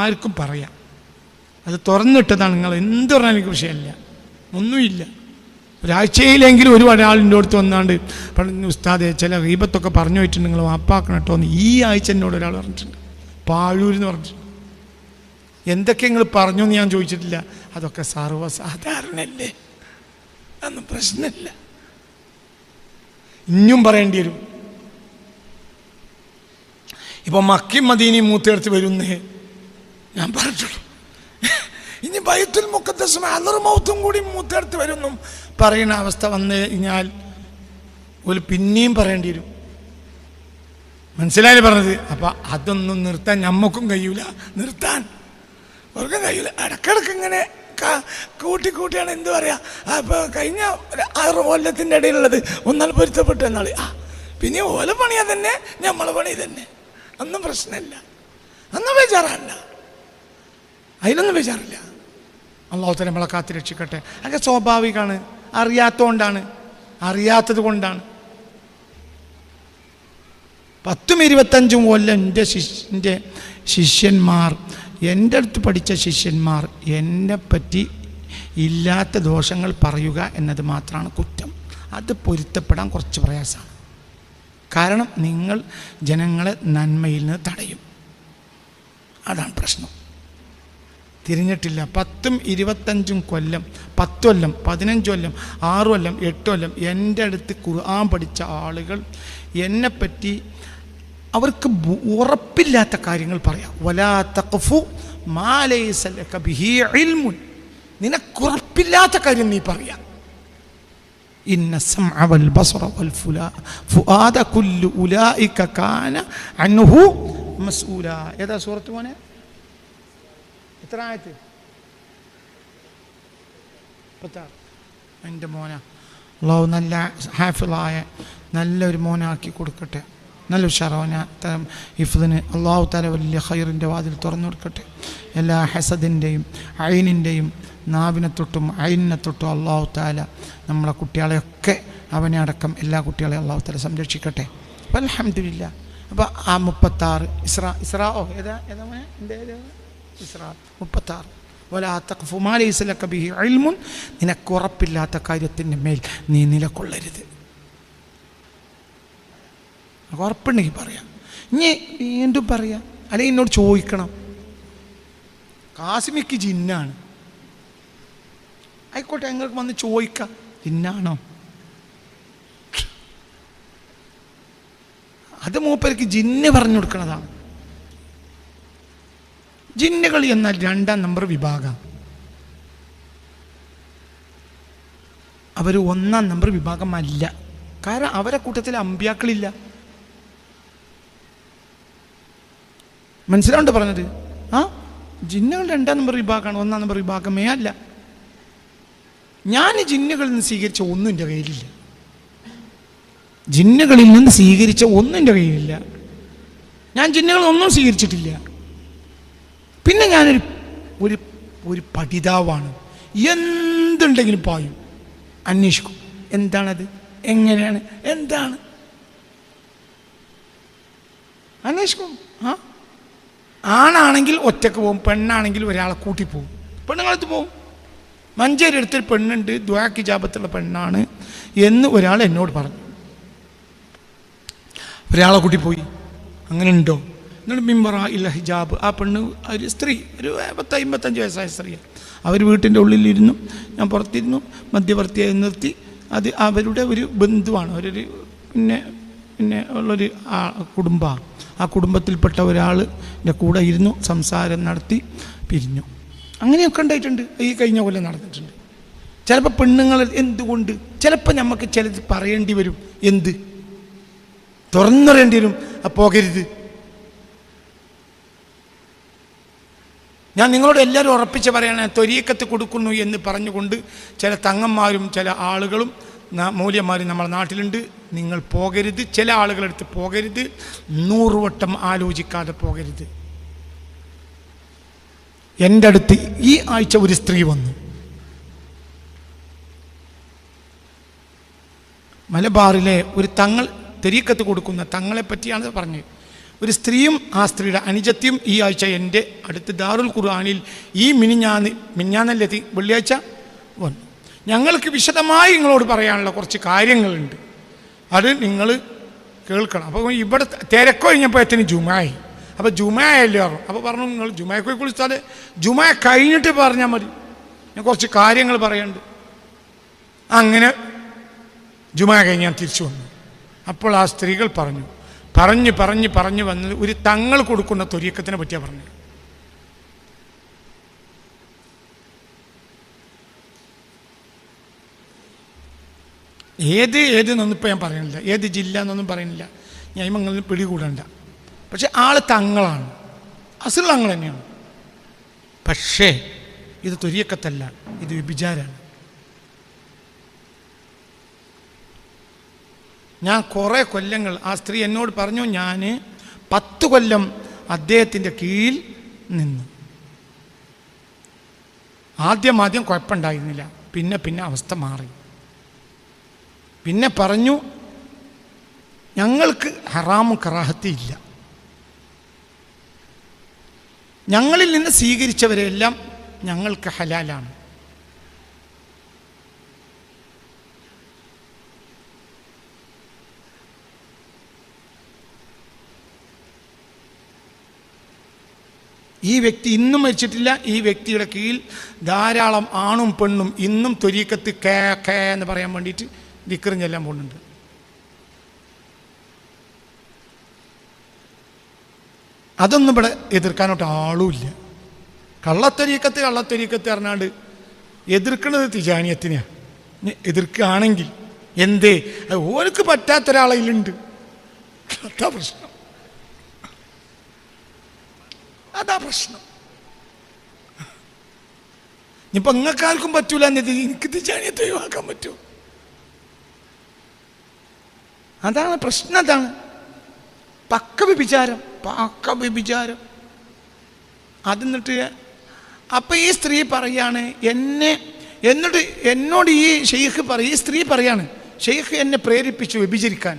ആർക്കും പറയാം. അത് തുറന്നിട്ടതാണ്. നിങ്ങൾ എന്ത് പറഞ്ഞാൽ എനിക്ക് വിഷയമല്ല, ഒന്നുമില്ല. ഒരാഴ്ചയിലെങ്കിലും ഒരാളിൻ്റെ അടുത്ത് വന്നാണ്ട് പറഞ്ഞു, ഉസ്താദെ ചില ഗീബത്തൊക്കെ പറഞ്ഞു പോയിട്ടുണ്ട്, നിങ്ങൾ മാപ്പാക്കണം കേട്ടോ എന്ന് ഈ ആഴ്ച എന്നോട് ഒരാൾ പറഞ്ഞിട്ടുണ്ട്, പാഴൂരെന്ന് പറഞ്ഞിട്ടുണ്ട്. എന്തൊക്കെ നിങ്ങൾ പറഞ്ഞു എന്ന് ഞാൻ ചോദിച്ചിട്ടില്ല. അതൊക്കെ സർവ്വസാധാരണല്ലേ, അതൊന്നും പ്രശ്നമില്ല. ഇനിയും പറയേണ്ടി വരും. ഇപ്പം മക്കയും മദീനയും മൂത്തെടുത്ത് വരുന്നേ ഞാൻ പറഞ്ഞിട്ടുള്ളൂ. ഇനി ബൈത്തുൽ മുഖദ്ദസും അലർമൗത്തും കൂടി മൂത്തെടുത്ത് വരുന്നു പറയുന്ന അവസ്ഥ വന്നു കഴിഞ്ഞാൽ ഒരു പിന്നെയും പറയേണ്ടി വരും. മനസ്സിലായി പറഞ്ഞത്? അപ്പം അതൊന്നും നിർത്താൻ ഞമ്മക്കും കഴിയൂല, നിർത്താൻ അവർക്കും കഴിയൂല. ഇടക്കിടക്ക് ഇങ്ങനെ കൂട്ടിയാണ് എന്ത് പറയാ. അപ്പോൾ കഴിഞ്ഞ 6 കൊല്ലത്തിൻ്റെ ഇടയിലുള്ളത് ഒന്നാൽ പൊരുത്തപ്പെട്ടു എന്നാൾ. പിന്നെ ഓല പണിയാ തന്നെ, നമ്മളെ പണി തന്നെ, ഒന്നും പ്രശ്നമില്ല, ഒന്നും ബേജാറല്ല, അതിലൊന്നും ബേജാറില്ല. അള്ളാഹു തആല നമ്മളെ കാത്ത് രക്ഷിക്കട്ടെ. അതൊക്കെ സ്വാഭാവികമാണ്, അറിയാത്തതുകൊണ്ടാണ്, അറിയാത്തത് കൊണ്ടാണ്. 10-25 കൊല്ലം എൻ്റെ ശിഷ്യന്മാർ, എൻ്റെ അടുത്ത് പഠിച്ച ശിഷ്യന്മാർ എന്നെപ്പറ്റി ഇല്ലാത്ത ദോഷങ്ങൾ പറയുക എന്നത് മാത്രമാണ് കുറ്റം. അത് പൊരുത്തപ്പെടാൻ കുറച്ച് പ്രയാസമാണ്. കാരണം നിങ്ങൾ ജനങ്ങളെ നന്മയിൽ നിന്ന് തടയും, അതാണ് പ്രശ്നം. തിരിഞ്ഞിട്ടില്ല. 10-25 കൊല്ലം, 10 കൊല്ലം, 15 കൊല്ലം, 6 കൊല്ലം, 8 കൊല്ലം എൻ്റെ അടുത്ത് ഖുർആൻ പഠിച്ച ആളുകൾ എന്നെപ്പറ്റി അവർക്ക് ഉറപ്പില്ലാത്ത കാര്യങ്ങൾ പറയാം. വലാ തഖഫു മാ ലൈസ ലക ബിഹി ഇൽമുൻ, നിനക്കുറപ്പില്ലാത്ത കാര്യം നീ പറയാം. ഇന്ന സമഅ വൽ ബസറ വൽ ഫുആദ കുല്ലു ഉലൈക കാന അൻഹു മസ്ഊല. ഏതാ സൂറത്ത് മോനെ? എത്ര ആയത്ത്? 56. എൻ്റെ മോന അല്ലാഹു നല്ല ഹാഫിളായ നല്ലൊരു മോനാക്കി കൊടുക്കട്ടെ, നല്ല ഉഷാറോന ഹിഫ്ദിന് അള്ളാഹു തആല വലിയ ഖൈറിൻ്റെ വാതിൽ തുറന്നു കൊടുക്കട്ടെ. എല്ലാ ഹസദിൻ്റെയും ഐനിൻ്റെയും നാവിനെ തൊട്ടും ഐനിനെ തൊട്ടും അള്ളാഹു തആല നമ്മളെ കുട്ടികളെയൊക്കെ, അവനെ അടക്കം എല്ലാ കുട്ടികളെയും അള്ളാഹു തആല സംരക്ഷിക്കട്ടെ. അപ്പം അൽഹംദുലില്ലാ. അപ്പോൾ ആ 36 ഇസ്രാഓ ഏതാ ഇസ്രാ 36. വലാ തഖ്ഫു മാ ലൈസ ലക ബിഹി ഇൽമുൻ, നിനക്കുറപ്പില്ലാത്ത കാര്യത്തിൻ്റെ മേൽ നീ നിലകൊള്ളരുത്. ഉറപ്പുണ്ടെങ്കിൽ പറയാം, ഇനി വീണ്ടും പറയാം, അല്ലെങ്കിൽ എന്നോട് ചോദിക്കണം. കാസിമിക്ക് ജിന്നാണ്, ആയിക്കോട്ടെ, നിങ്ങൾക്ക് വന്ന് ചോദിക്കാം, ജിന്നാണോ? അത് മൂപ്പർക്ക് ജിന്ന് പറഞ്ഞു കൊടുക്കുന്നതാണ്. ജിന്നുകൾ എന്നാൽ 2-ാം നമ്പർ വിഭാഗം. അവർ 1-ാം നമ്പർ വിഭാഗമല്ല. കാരണം അവരെ കൂട്ടത്തിൽ അമ്പിയാക്കളില്ല. മനസ്സിലാവുണ്ട് പറഞ്ഞത്? ജിന്നുകൾ 2-ാം നമ്പർ വിഭാഗമാണ്, 1-ാം നമ്പർ വിഭാഗമേ അല്ല. ഞാൻ ജിന്നുകളിൽ നിന്ന് സ്വീകരിച്ച ഒന്നും എൻ്റെ കയ്യിലില്ല. ജിന്നുകളിൽ നിന്ന് സ്വീകരിച്ച ഒന്നും എൻ്റെ കയ്യിലില്ല. ഞാൻ ജിന്നുകളൊന്നും സ്വീകരിച്ചിട്ടില്ല. പിന്നെ ഞാനൊരു ഒരു ഒരു പഠിതാവാണ്. എന്തുണ്ടെങ്കിലും പായും, അന്വേഷിക്കും. എന്താണത്, എങ്ങനെയാണ്, എന്താണ് അന്വേഷിക്കും. ആണാണെങ്കിൽ ഒറ്റക്ക് പോകും, പെണ്ണാണെങ്കിൽ ഒരാളെ കൂട്ടിപ്പോവും. പെണ്ണുങ്ങളടുത്ത് പോവും. മഞ്ചേരി അടുത്തൊരു പെണ്ണുണ്ട്, ദുആക്ക് ഇജാബത്തുള്ള പെണ്ണാണ് എന്ന് ഒരാൾ എന്നോട് പറഞ്ഞു. ഒരാളെ കൂട്ടിപ്പോയി. അങ്ങനെ ഉണ്ടോ? എന്നിട്ട് മിമ്പറ ഇല്ല ഹിജാബ്. ആ പെണ്ണ് ഒരു സ്ത്രീ, ഒരു 50-55 വയസ്സായ സ്ത്രീയാണ്. അവർ വീട്ടിൻ്റെ ഉള്ളിലിരുന്നു, ഞാൻ പുറത്തിരുന്നു, മധ്യവർത്തിയായി നിർത്തി. അത് അവരുടെ ഒരു ബന്ധുവാണ്, അവരൊരു പിന്നെ ഉള്ളൊരു കുടുംബമാണ്. ആ കുടുംബത്തിൽപ്പെട്ട ഒരാൾ എൻ്റെ കൂടെ ഇരുന്നു, സംസാരം നടത്തി, പിരിഞ്ഞു. അങ്ങനെയൊക്കെ ഉണ്ടായിട്ടുണ്ട്. ഈ കഴിഞ്ഞ കൊല്ലം നടന്നിട്ടുണ്ട്. ചിലപ്പോൾ പെണ്ണുങ്ങൾ എന്തുകൊണ്ട്, ചിലപ്പോൾ നമുക്ക് ചിലത് പറയേണ്ടി വരും. എന്ത് തുറന്നറിയേണ്ടി വരും, പോകരുത്. ഞാൻ നിങ്ങളോട് എല്ലാവരും ഉറപ്പിച്ച് പറയണേ, ത്വരീക്കത്ത് കൊടുക്കുന്നു എന്ന് പറഞ്ഞുകൊണ്ട് ചില തങ്ങന്മാരും ചില ആളുകളും മൂല്യന്മാരും നമ്മുടെ നാട്ടിലുണ്ട്. നിങ്ങൾ പോകരുത്. ചില ആളുകളെടുത്ത് പോകരുത്. 100 വട്ടം ആലോചിക്കാതെ പോകരുത്. എൻ്റെ അടുത്ത് ഈ ആഴ്ച ഒരു സ്ത്രീ വന്നു. മലബാറിലെ ഒരു തങ്ങൾ, ത്വരീക്കത്ത് കൊടുക്കുന്ന തങ്ങളെ പറ്റിയാണ് പറഞ്ഞത്. ഒരു സ്ത്രീയും ആ സ്ത്രീയുടെ അനുജത്തിയും ഈ ആഴ്ച എൻ്റെ അടുത്ത് ദാറുൽ ഖുർആനിൽ ഈ മിനിഞ്ഞാന്നല്ലെത്തി വെള്ളിയാഴ്ച വന്നു. ഞങ്ങൾക്ക് വിശദമായി നിങ്ങളോട് പറയാനുള്ള കുറച്ച് കാര്യങ്ങളുണ്ട്, അത് നിങ്ങൾ കേൾക്കണം. അപ്പോൾ ഇവിടെ തിരക്ക് കഴിഞ്ഞപ്പോഴത്തേന് ജുമായി. അപ്പോൾ ജുമായല്ലേ പറഞ്ഞു. അപ്പോൾ പറഞ്ഞു, നിങ്ങൾ ജുമായെ കുളിച്ചാൽ ജുമാ കഴിഞ്ഞിട്ട് പറഞ്ഞാൽ മതി, ഞാൻ കുറച്ച് കാര്യങ്ങൾ പറയുന്നുണ്ട്. അങ്ങനെ ജുമാ കഴിഞ്ഞ് ഞാൻ തിരിച്ചു വന്നു. അപ്പോൾ ആ സ്ത്രീകൾ പറഞ്ഞു വന്നത് ഒരു തങ്ങൾ കൊടുക്കുന്ന ത്വരീക്കത്തിനെ പറ്റിയാണ് പറഞ്ഞത്. ഏതെന്നൊന്നും ഇപ്പോൾ ഞാൻ പറയുന്നില്ല, ഏത് ജില്ല എന്നൊന്നും പറയുന്നില്ല, ഞാൻ നിങ്ങൾ പിടികൂടണ്ട. പക്ഷെ ആള് തങ്ങളാണ്, അസുൽ തങ്ങൾ തന്നെയാണ്. പക്ഷേ ഇത് ത്വരീക്കത്തല്ല, ഇത് വ്യഭിചാരമാണ്. ഞാൻ കുറേ കൊല്ലങ്ങൾ, ആ സ്ത്രീ എന്നോട് പറഞ്ഞു, ഞാൻ 10 കൊല്ലം അദ്ദേഹത്തിൻ്റെ കീഴിൽ നിന്നു. ആദ്യം കുഴപ്പമുണ്ടായിരുന്നില്ല, പിന്നെ അവസ്ഥ മാറി. പിന്നെ പറഞ്ഞു, ഞങ്ങൾക്ക് ഹറാമും കറാഹത്തും ഇല്ല, ഞങ്ങളിൽ നിന്ന് സ്വീകരിച്ചവരെല്ലാം ഞങ്ങൾക്ക് ഹലാലാണ്. ഈ വ്യക്തി ഇന്നും മരിച്ചിട്ടില്ല. ഈ വ്യക്തിയുടെ കീഴിൽ ധാരാളം ആണും പെണ്ണും ഇന്നും ത്വരീക്കത്ത് കേ എന്ന് പറയാൻ വേണ്ടിയിട്ട് ദിക്റും ചെല്ലാൻ പോകുന്നുണ്ട്. അതൊന്നും ഇവിടെ എതിർക്കാനോട്ട് ആളുമില്ല. കള്ളത്തൊരീക്കത്ത് പറഞ്ഞാണ്ട് എതിർക്കുന്നത് തിജാനിയത്തിനെയാണ്. എതിർക്കുകയാണെങ്കിൽ എന്തേ, ഓർക്ക് പറ്റാത്തൊരാളയിലുണ്ട്, അതാ പ്രശ്നം. ഇനിയിപ്പോൾ നിങ്ങൾക്കാർക്കും പറ്റൂല എന്നത് എനിക്ക് തിജാനിയത്തെ ഒഴിവാക്കാൻ പറ്റുമോ? അതാണ് പ്രശ്നം. അതാണ് പക്ക വ്യഭിചാരം. അതെന്നിട്ട് അപ്പം ഈ സ്ത്രീ പറയാണ്, എന്നോട് ഈ ഷെയ്ഖ് ഈ സ്ത്രീ പറയാണ്, ഷെയ്ഖ് എന്നെ പ്രേരിപ്പിച്ചു വ്യഭിചരിക്കാൻ.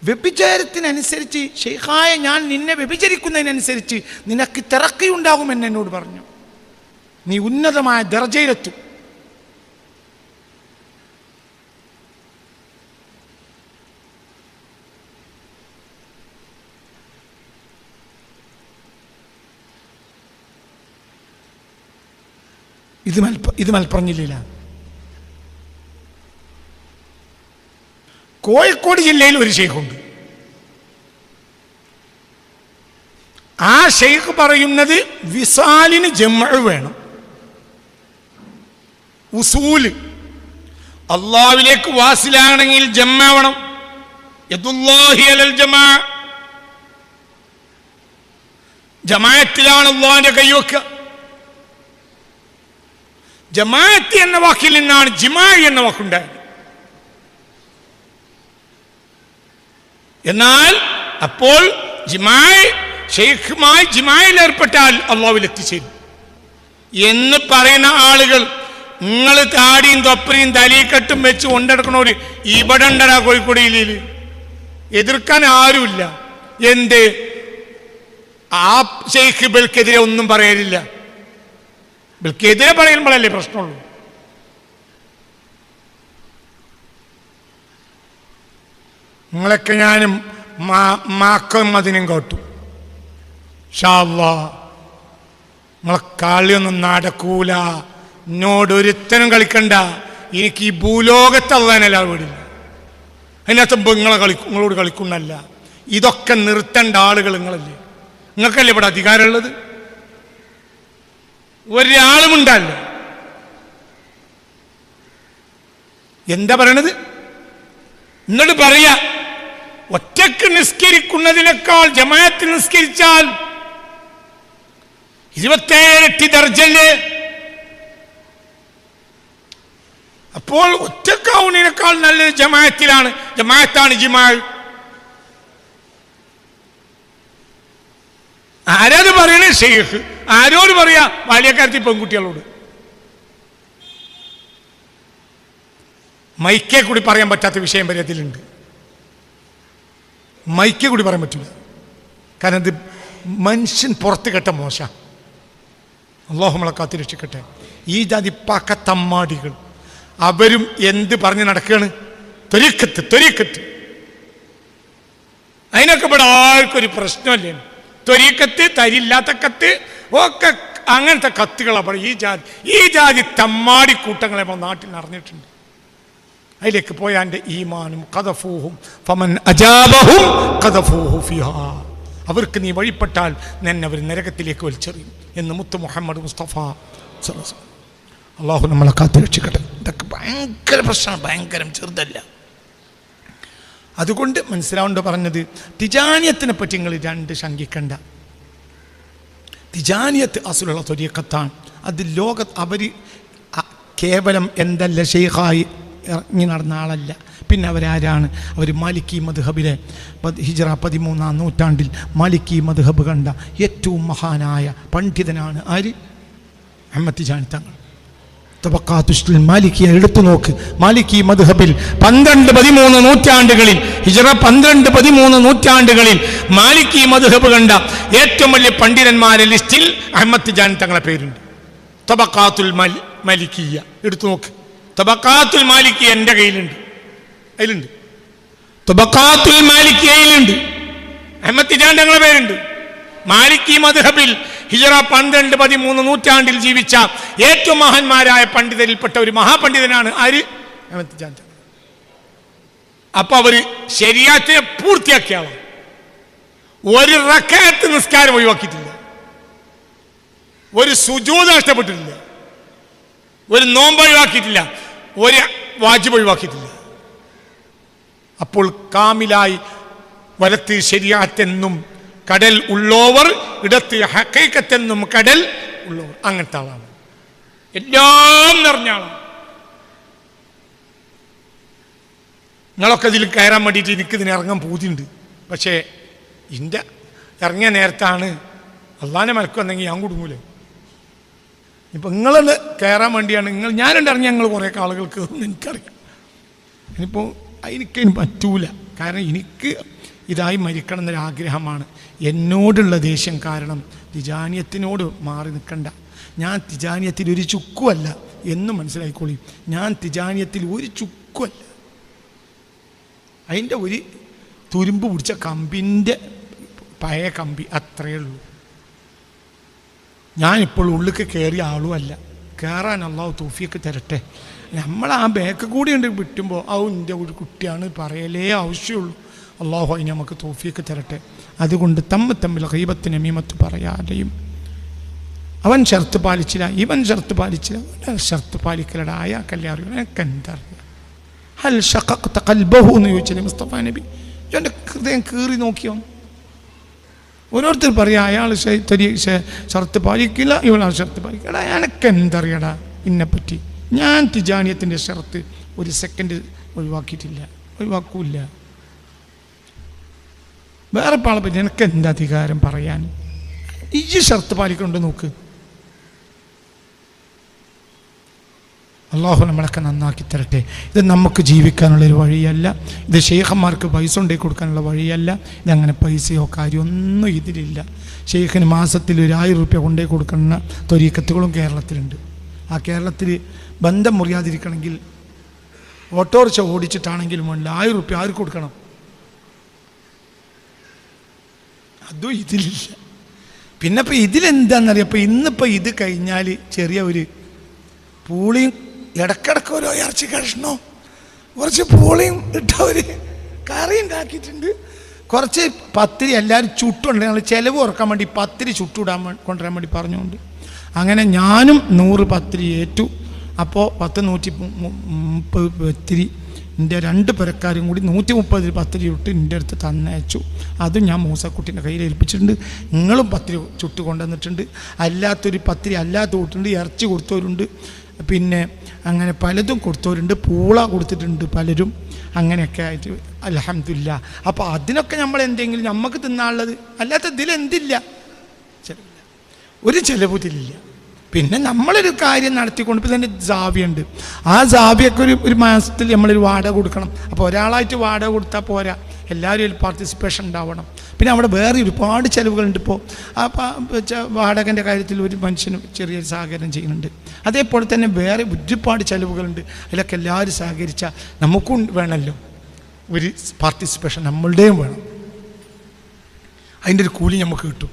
വ്യഭിചാരത്തിനനുസരിച്ച് ഷെയ്ഖായ ഞാൻ നിന്നെ വ്യഭിചരിക്കുന്നതിനനുസരിച്ച് നിനക്ക് തിറക്കിയുണ്ടാകുമെന്ന് എന്നോട് പറഞ്ഞു. നീ ഉന്നതമായ ദർജയിലെത്തും. ഇത് മലപ്പുറം ജില്ലയിലാണ്. കോഴിക്കോട് ജില്ലയിൽ ഒരു ഷെയ്ഖുണ്ട്. ആ ഷെയ്ഖ് പറയുന്നത് വിസാലിന് ജംഅ് വേണം. ഉസൂല് അള്ളാഹുവിലേക്ക് വാസിലാണെങ്കിൽ ജംഅ് വേണം. യദുല്ലാഹി അലൽ ജമാ, ജമാഅത്തിലാണ് അള്ളാഹിന്റെ കൈവെക്കുക. ജമാഅത്ത് എന്ന വാക്കിൽ നിന്നാണ് ജിമാഅ് എന്ന വാക്കുണ്ടായത്. എന്നാൽ അപ്പോൾ ജിമാഅ് ഷെയ്ഖുമായി ജിമായിൽ ഏർപ്പെട്ടാൽ അള്ളാഹുവിൽ എത്തിച്ചേരും എന്ന് പറയുന്ന ആളുകൾ, നിങ്ങൾ താടിയും തൊപ്പരിയും തലീക്കെട്ടും വെച്ച് കൊണ്ടെടുക്കണവര് ഇവിടെ ഉണ്ടടാ കോഴിക്കോട് ജില്ലയിൽ. എതിർക്കാൻ ആരുമില്ല. എന്ത്? ആ ഷെയ്ഖ് ബൽക്കെതിരെ ഒന്നും പറയലില്ല. ബൽക്കെതിരെ പറയുമ്പോഴല്ലേ പ്രശ്നമുള്ളൂ. നിങ്ങളൊക്കെ ഞാനും മാക്കം അതിനും കാട്ടും. ഇൻഷാ അല്ലാഹ് നിങ്ങളെ കളിയൊന്നും നടക്കൂല. എന്നോട് ഒരുത്തനും കളിക്കണ്ട. എനിക്ക് ഈ ഭൂലോകത്ത് അള്ളാനല്ല വീടില്ല. അതിനകത്ത് നിങ്ങളോട് കളിക്കുന്നല്ല. ഇതൊക്കെ നിർത്തേണ്ട ആളുകൾ നിങ്ങളല്ലേ. നിങ്ങൾക്കല്ലേ ഇവിടെ അധികാരമുള്ളത്? ഒരാളുമുണ്ടല്ലോ. എന്താ പറയണത്? എന്നിട്ട് പറയാ, ഒറ്റക്ക് നിസ്കരിക്കുന്നതിനേക്കാൾ ജമാഅത്ത് നിസ്കരിച്ചാൽ 27 ഇരട്ടി ദർജല്ലേ. അപ്പോൾ ഒറ്റക്കാവുന്നതിനേക്കാൾ നല്ലത് ജമാഅത്തിലാണ്. ജമാഅത്താണ് ജിമാഅ്. ആരാത് പറയണേ? ഷെയ്ഖ്. ആരോട് പറയാ? ബാല്യക്കാരത്തി പെൺകുട്ടികളോട്. മൈക്കേ കൂടി പറയാൻ പറ്റാത്ത വിഷയം വരെ അതിലുണ്ട്. മൈക്കേ കൂടി പറയാൻ പറ്റില്ല. കാരണം ഇത് മനുഷ്യൻ പുറത്ത് കേട്ട മോശ. അല്ലാഹു നമ്മളെ കാത്ത് രക്ഷിക്കട്ടെ. ഈ ജാതി പക്കത്തമ്മാടികൾ അവരും എന്ത് പറഞ്ഞ് നടക്കുകയാണ്? ത്വരീഖത്ത്, ത്വരീഖത്ത്. അതിനൊക്കെ ഇവിടെ ആർക്കൊരു പ്രശ്നമല്ലേ. ത്വരീഖത്ത്, തരില്ലാത്ത കത്ത് ഒക്കെ അങ്ങനത്തെ കത്തുകളാണ് പറയും. ഈ ജാതി തമ്മാടി കൂട്ടങ്ങളെ നമ്മുടെ നാട്ടിൽ നടന്നിട്ടുണ്ട്. അതിലേക്ക് പോയാൽ എൻ്റെ ഈമാനും ഖദഫൂഹും ഫമൻ അജാബഹും ഖദഫൂഹു ഫിഹാ. അവർക്ക് നീ വഴിപ്പെട്ടാൽ നിന്നെ അവർ നരകത്തിലേക്ക് വലിച്ചെറിയും എന്ന് മുത്ത് മുഹമ്മദ് മുസ്തഫ സല്ലല്ലാഹു അലൈഹി വസല്ലം. അള്ളാഹു നമ്മളെ കാത്തു രക്ഷിക്കട്ടെ. ഇതൊക്കെ ഭയങ്കര പ്രശ്നമാണ്, ഭയങ്കരം, ചെറുതല്ല. അതുകൊണ്ട് മനസ്സിലാവേണ്ട പറഞ്ഞത്, തിജാനിയത്തിനെ പറ്റി നിങ്ങൾ രണ്ട് ശങ്കിക്കണ്ട. തിജാനിയത്ത് അസുലുള്ള ത്വരീഖത്താണ്. അത് അവർ കേവലം എന്തല്ല ഷെയ്ഖായി ഇറങ്ങി നടന്ന ആളല്ല. പിന്നെ അവരാരാണ്? അവർ മാലിക്കി മദ്ഹബിലെ ഹിജ്റ 13-ാം നൂറ്റാണ്ടിൽ മാലിക്കി മദ്ഹബ് കണ്ട ഏറ്റവും മഹാനായ പണ്ഡിതനാണ് ആര്? അഹ്മദ് തിജാനി തങ്ങൾ. തബഖാത്തുൽ മാലിക്കിയ എടുത്തു നോക്ക്. മാലിക്കി മദ്ഹബിൽ 12-13 നൂറ്റാണ്ടുകളിൽ, ഹിജ്റ 12-13 നൂറ്റാണ്ടുകളിൽ മാലിക്കി മദ്ഹബ് കണ്ട ഏറ്റവും വലിയ പണ്ഡിതന്മാരെ ലിസ്റ്റിൽ അഹ്മദ് തിജാനി തങ്ങളെ പേരുണ്ട്. തബഖാത്തുൽ മാലിക്കിയ എടുത്തു നോക്ക്. തബഖാത്തുൽ മാലിക്കിയ എൻ്റെ കയ്യിലുണ്ട്, അതിലുണ്ട്. തബഖാത്തുൽ മാലിക്കിയയിലുണ്ട് അഹ്മദ് തിജാനി തങ്ങളെ പേരുണ്ട്. മാലിക്കി മദ്ഹബിൽ ഹിജ്റ 12-13 നൂറ്റാണ്ടിൽ ജീവിച്ച ഏറ്റവും മഹാന്മാരായ പണ്ഡിതരിൽപ്പെട്ട ഒരു മഹാപണ്ഡിതനാണ് ആര്? അഹ്മദ് തിജാനി തങ്ങൾ. അപ്പൊ അവര് ശരീഅത്തിനെ പൂർത്തിയാക്കിയ ആളാണ്. ഒരു റക്അത്ത് നിസ്കാരം ഒഴിവാക്കിയിട്ടില്ല, ഒരു സുജൂദ് നഷ്ടപ്പെട്ടിട്ടില്ല, ഒരു നോമ്പ് ഒഴിവാക്കിയിട്ടില്ല, ഒരു വാജിബ് ഒഴിവാക്കിയിട്ടില്ല. അപ്പോൾ കാമിലായി വലത്ത് ശരീഅത്തെന്നും കടൽ ഉള്ളോവർ, ഇടത്ത് ഹഖീഖത്തെന്നും കടൽ ഉള്ളോവർ, അങ്ങനത്തെ ആളാണ്. എല്ലാം നിറഞ്ഞ ആളാണ്. നിങ്ങളൊക്കെ ഇതിൽ കയറാൻ വേണ്ടിയിട്ട് എനിക്കിതിന് ഇറങ്ങാൻ പൂതിയുണ്ട്. പക്ഷേ ഇതിൻ്റെ ഇറങ്ങിയ നേരത്താണ് അള്ളാനെ മലക്കുവന്നെങ്കിൽ ഞാൻ കുടുങ്ങൂലേ. ഇപ്പം നിങ്ങളത് കയറാൻ വേണ്ടിയാണ് ഞാനുണ്ട് ഇറങ്ങി. ഞങ്ങൾ കുറേ ആളുകൾ കയറുമെന്ന് എനിക്കറിയാം. ഇനിയിപ്പോൾ എനിക്കതിന് പറ്റൂല. കാരണം എനിക്ക് ഇതായി മരിക്കണം എന്നൊരാഗ്രഹമാണ്. എന്നോടുള്ള ദേഷ്യം കാരണം തിജാനിയത്തിനോട് മാറി നിൽക്കണ്ട. ഞാൻ തിജാനിയത്തിൽ ഒരു ചുക്കുമല്ല എന്നും മനസ്സിലായിക്കോളി. ഞാൻ തിജാനിയത്തിൽ ഒരു ചുക്കുമല്ല. അതിൻ്റെ ഒരു തുരുമ്പ് പിടിച്ച കമ്പിൻ്റെ പഴയ കമ്പി, അത്രയേ ഉള്ളൂ. ഞാനിപ്പോൾ ഉള്ളിലേക്ക് കയറിയ ആളുമല്ല. കയറാൻ അള്ളാഹു തൗഫീഖ് തരട്ടെ. നമ്മൾ ആ ബാക്ക് കൂടി ഉണ്ട് വിട്ടുമ്പോൾ എൻ്റെ ഒരു കുട്ടിയാണ് പറയലേ ആവശ്യമുള്ളൂ. അള്ളാഹു അതിന് നമുക്ക് തൗഫീഖ് തരട്ടെ. അതുകൊണ്ട് തമ്മിൽ ഗീബത്ത് നമീമത്ത് പറയാതെയും അവൻ ഷർത്ത് പാലിച്ചില്ല, ഇവൻ ഷർത്ത് പാലിച്ചില്ല, ഷർത്ത് പാലിക്കലട അയാൾക്കല്ലേ അറിയണം. എനിക്ക് എന്താ അറിയാം. ഹൽ ഷഖഖ്ത ഖൽബഹു എന്ന് ചോദിച്ചില്ലേ മുസ്തഫ നബി. എൻ്റെ ഹൃദയം കീറി നോക്കിയോ? ഓരോരുത്തർ പറയാം അയാൾ ഷർത്ത് പാലിക്കില്ല, ഇവൾ ഷർത്ത് പാലിക്കില്ല. എനിക്ക് എന്തറിയടാ ഇതിനെപ്പറ്റി? ഞാൻ തിജാനിയത്തിൻ്റെ ഷർത്ത് ഒരു സെക്കൻഡ് ഒഴിവാക്കിയിട്ടില്ല, ഒഴിവാക്കൂല്ല. വേറെ പാളെ പറ്റി എനിക്ക് എന്താ അധികാരം പറയാൻ? ഈ ഷർത്ത് പാലിക്കൊണ്ട് നോക്ക്. അള്ളാഹു നമ്മളൊക്കെ നന്നാക്കി തരട്ടെ. ഇത് നമുക്ക് ജീവിക്കാനുള്ളൊരു വഴിയല്ല, ഇത് ഷെയ്ഖന്മാർക്ക് പൈസ ഉണ്ടാക്കി കൊടുക്കാനുള്ള വഴിയല്ല. ഇതങ്ങനെ പൈസയോ കാര്യമൊന്നും ഇതിലില്ല. ഷെയ്ഖിന് മാസത്തിൽ 1000 രൂപ കൊണ്ടുപോയി കൊടുക്കുന്ന ത്വരീക്കത്തുകളും കേരളത്തിലുണ്ട്. ആ കേരളത്തിൽ ബന്ധം മുറിയാതിരിക്കണമെങ്കിൽ ഓട്ടോറിക്ഷ ഓടിച്ചിട്ടാണെങ്കിലും വേണ്ട 1000 രൂപ ആർക്ക് കൊടുക്കണം? അതും ഇതിലില്ല. പിന്നെ ഇപ്പം ഇതിലെന്താണെന്നറിയാം. അപ്പം ഇന്നിപ്പോൾ ഇത് കഴിഞ്ഞാൽ ചെറിയ ഒരു പൂളിയും ഇടക്കിടക്ക് ഓരോ ഇറച്ചി കഷ്ണോ കുറച്ച് പൂളിയും ഇട്ട ഒരു കറി ഉണ്ടാക്കിയിട്ടുണ്ട്. കുറച്ച് പത്തിരി എല്ലാവരും ചുട്ടുണ്ട്. ഞങ്ങൾ ചിലവ് കുറക്കാൻ വേണ്ടി പത്തിരി ചുട്ടുവിടാൻ കൊണ്ടുവരാൻ വേണ്ടി പറഞ്ഞുകൊണ്ട് അങ്ങനെ ഞാനും 100 പത്തിരി ഏറ്റു. അപ്പോൾ 130 പത്തിരി എൻ്റെ 2 പെരക്കാരും കൂടി 130 പത്തിരി ചുട്ട് എൻ്റെ അടുത്ത് തന്നയച്ചു. അതും ഞാൻ മൂസക്കുട്ടീൻ്റെ കയ്യിൽ ഏൽപ്പിച്ചിട്ടുണ്ട്. നിങ്ങളും പത്തിരി ചുട്ട് കൊണ്ടുവന്നിട്ടുണ്ട്. അല്ലാത്തൊരു പത്തിരി അല്ലാത്ത കൊടുത്തിട്ടുണ്ട്, ഇറച്ചി കൊടുത്തവരുണ്ട്, പിന്നെ അങ്ങനെ പലതും കൊടുത്തവരുണ്ട്, പൂള കൊടുത്തിട്ടുണ്ട് പലരും. അങ്ങനെയൊക്കെ ആയിട്ട് അൽഹംദുലില്ലാ. അപ്പോൾ അതിനൊക്കെ നമ്മൾ എന്തെങ്കിലും നമുക്ക് തിന്നാനുള്ളത്, അല്ലാത്ത ഇതിലെന്തില്ല, ചിലവില്ല, ഒരു ചിലവില്ല. പിന്നെ നമ്മളൊരു കാര്യം നടത്തിക്കൊണ്ട് ഇപ്പം തന്നെ ജാവ്യുണ്ട്. ആ ജാവ്യൊക്കെ ഒരു മാസത്തിൽ നമ്മളൊരു വാടക കൊടുക്കണം. അപ്പോൾ ഒരാളായിട്ട് വാടക കൊടുത്താൽ പോരാ, എല്ലാവരും ഒരു പാർട്ടിസിപ്പേഷൻ ഉണ്ടാവണം. പിന്നെ അവിടെ വേറെ ഒരുപാട് ചിലവുകളുണ്ട്. ഇപ്പോൾ ആ വാടകൻ്റെ കാര്യത്തിൽ ഒരു മനുഷ്യന് ചെറിയൊരു സഹകരണം ചെയ്യുന്നുണ്ട്. അതേപോലെ തന്നെ വേറെ ഒരുപാട് ചിലവുകളുണ്ട്. അതിലൊക്കെ എല്ലാവരും സഹകരിച്ചാൽ നമുക്കും വേണമല്ലോ ഒരു പാർട്ടിസിപ്പേഷൻ, നമ്മളുടെയും വേണം. അതിൻ്റെ ഒരു കൂലി നമുക്ക് കിട്ടും.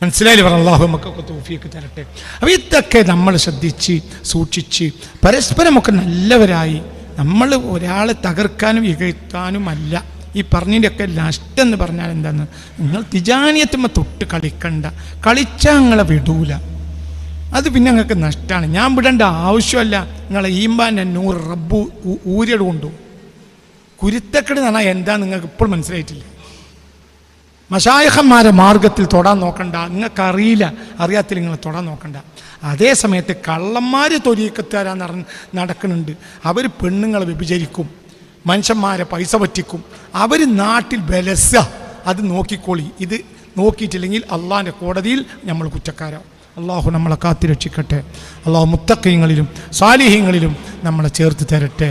മനസ്സിലായില്ലേ? പറഞ്ഞ അല്ലാഹു നമുക്കൊക്കെ തൗഫീഖ് തരട്ടെ. അപ്പോൾ ഇതൊക്കെ നമ്മൾ ശ്രദ്ധിച്ച് സൂക്ഷിച്ച് പരസ്പരമൊക്കെ നല്ലവരായി, നമ്മൾ ഒരാളെ തകർക്കാനും ഇകഴ്ത്താനുമല്ല. ഈ പറഞ്ഞതിൻ്റെയൊക്കെ നഷ്ടം എന്ന് പറഞ്ഞാൽ എന്താണെന്ന്, നിങ്ങൾ തിജാനിയത്തുമ്മ തൊട്ട് കളിക്കണ്ട. കളിച്ചാൽ നിങ്ങളെ വിടൂല, അത് പിന്നെ നിങ്ങൾക്ക് നഷ്ടമാണ്. ഞാൻ വിടേണ്ട ആവശ്യമല്ല. നിങ്ങളെ ഈമ്പാൻ്റെ 100 റബ്ബു ഊരിയത് കൊണ്ടു. കുരുത്തക്കെട് എന്ന് പറഞ്ഞാൽ എന്താ നിങ്ങൾക്ക് ഇപ്പോൾ മനസ്സിലായിട്ടില്ല. മശായിഖന്മാരെ മാർഗത്തിൽ തൊടാൻ നോക്കണ്ട. നിങ്ങൾക്കറിയില്ല, അറിയാത്തിൽ നിങ്ങൾ തൊടാൻ നോക്കണ്ട. അതേ സമയത്ത് കള്ളന്മാർ തൊരീക്കത്തുകാരാന്ന് നടക്കുന്നുണ്ട്. അവർ പെണ്ണുങ്ങളെ വ്യഭിചരിക്കും, മനുഷ്യന്മാരെ പൈസ പറ്റിക്കും, അവർ നാട്ടിൽ ബലസ. അത് നോക്കിക്കോളി. ഇത് നോക്കിയിട്ടില്ലെങ്കിൽ അള്ളാഹിൻ്റെ കോടതിയിൽ നമ്മൾ കുറ്റക്കാരാവും. അള്ളാഹു നമ്മളെ കാത്തിരക്ഷിക്കട്ടെ. അള്ളാഹു മുത്തഖീങ്ങളിലും സാലിഹീങ്ങളിലും നമ്മളെ ചേർത്ത് തരട്ടെ.